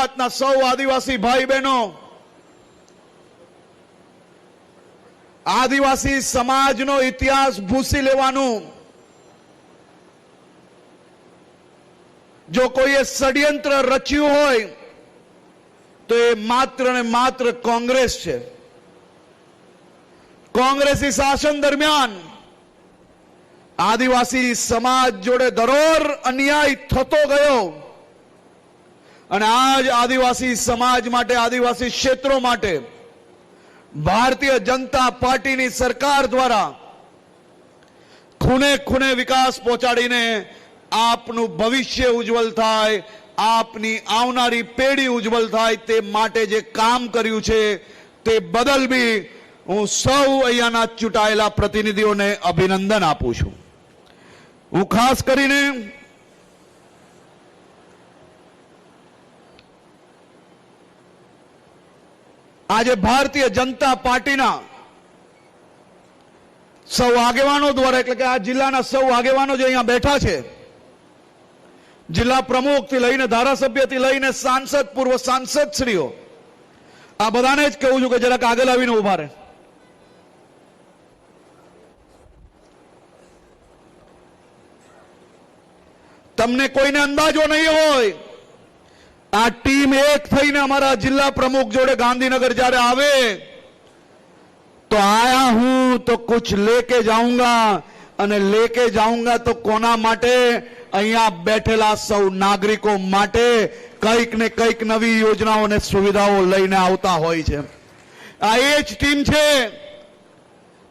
ગુજરાતના સૌ આદિવાસી ભાઈ બહેનો, આદિવાસી સમાજનો ઇતિહાસ ભૂંસી લેવાનું જો કોઈએ ષડયંત્ર રચ્યું હોય તો એ માત્ર ને માત્ર કોંગ્રેસ છે. કોંગ્રેસી શાસન દરમિયાન આદિવાસી સમાજ જોડે ધરોર અન્યાય થતો ગયો અને આજ આદિવાસી સમાજ માટે, આદિવાસી ક્ષેત્રો માટે ભારતીય જનતા પાર્ટીની સરકાર દ્વારા ખૂણે ખૂણે વિકાસ પહોંચાડીને આપનું ભવિષ્ય ઉજ્જવલ થાય, આપની આવનારી પેઢી ઉજ્જવલ થાય તે માટે જે કામ કર્યું છે તે બદલ બી હું સૌ અહીંયાના ચૂંટાયેલા પ્રતિનિધિઓને અભિનંદન આપું છું. હું ખાસ કરીને આજે ભારતીય જનતા પાર્ટીના સૌ આગેવાનો દ્વારા, એટલે કે આ જિલ્લાના સૌ આગેવાનો જે અહીંયા બેઠા છે, જિલ્લા પ્રમુખથી લઈને ધારાસભ્યથી લઈને સાંસદ, પૂર્વ સાંસદ શ્રીઓ, આ બધાને જ કહું છું કે જરાક આગળ આવીને ઉભા રહે. તમને કોઈને અંદાજો નહીં હોય, આ ટીમ એક થઈને અમારા જિલ્લા પ્રમુખ જોડે ગાંધીનગર જ્યારે આવે તો આયા હું તો કુછ લેકે જાઉંગા, અને લેકે જાઉંગા તો કોના માટે? અહીંયા બેઠેલા સૌ નાગરિકો માટે કંઈક ને કંઈક નવી યોજનાઓ અને સુવિધાઓ લઈને આવતા હોય છે. આ એ જ ટીમ છે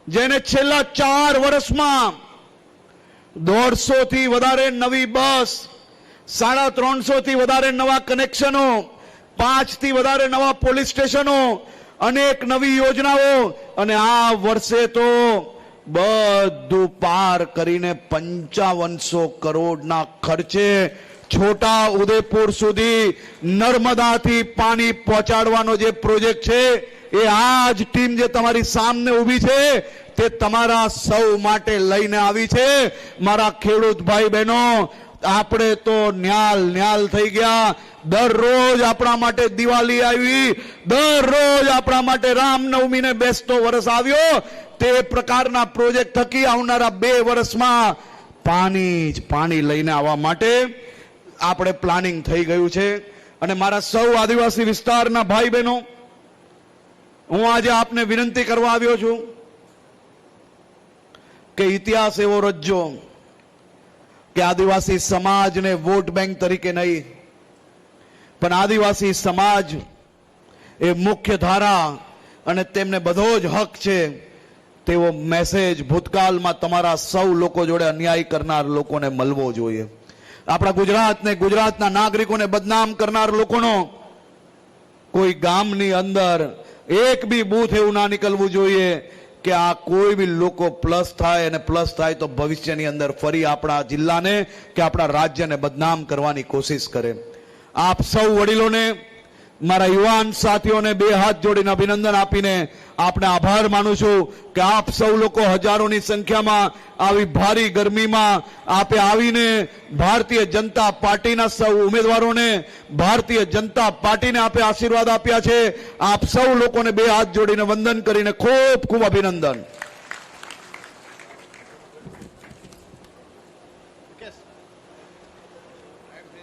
જેને છેલ્લા 4 વર્ષમાં 150 થી વધારે નવી બસ, 350 થી વધારે નવા કનેક્શનો, 5 થી વધારે નવા પોલીસ સ્ટેશનો, અનેક નવી યોજનાઓ, અને આ વર્ષે તો બધું પાર કરીને 5500 કરોડના ખર્ચે છોટા ઉદેપુર સુધી નર્મદાથી પાણી પહોંચાડવાનો જે પ્રોજેક્ટ છે એ આ જ ટીમ જે તમારી સામે ઊભી છે તે તમારા સૌ માટે લઈને આવી છે. મારા ખેડૂત ભાઈ બહેનો, આપણે તો ન્યાલ થઈ ગયા. દરરોજ આપણા માટે દિવાળી આવી, દરરોજ આપણા માટે રામનવમીને બેસતો વર્ષ આવ્યો. તે પ્રકારના પ્રોજેક્ટ થકી આવનારા 2 વર્ષમાં પાણી લઈને આવવા માટે આપણે પ્લાનિંગ થઈ ગયું છે. અને મારા સૌ આદિવાસી વિસ્તારના ભાઈ બહેનો, હું આજે આપને વિનંતી કરવા આવ્યો છું કે ઇતિહાસ એવો રચજો કે આદિવાસી સમાજને વોટ બેંક તરીકે નહીં, પણ આદિવાસી સમાજ એ મુખ્ય ધારા અને તેમને બધો જ હક છે તેવો મેસેજ ભૂતકાળમાં તમારા સૌ લોકો જોડે અન્યાય કરનાર લોકોને મળવો જોઈએ. આપણા ગુજરાતને, ગુજરાતના નાગરિકોને બદનામ કરનાર લોકોનો કોઈ ગામની અંદર એક બી બૂથ એવું ના નીકળવું જોઈએ કે આ કોઈ બી લોકો પ્લસ થાય, અને પ્લસ થાય તો ભવિષ્યની અંદર ફરી આપણા જિલ્લાને કે આપણા રાજ્યને બદનામ કરવાની કોશિશ કરે. આપ સૌ વડીલોને, મારા યુવાન સાથીઓને 2 હાથ જોડીને અભિનંદન આપીને આપને આભાર માનું છું કે આપ સૌ લોકો હજારોની સંખ્યામાં આવી ભારી ગરમીમાં આપે આવીને ભારતીય જનતા પાર્ટીના સૌ ઉમેદવારોને, ભારતીય જનતા પાર્ટીને આપે આશીર્વાદ આપ્યા છે. આપ સૌ લોકોને 2 હાથ જોડીને વંદન કરીને ખૂબ ખૂબ અભિનંદન.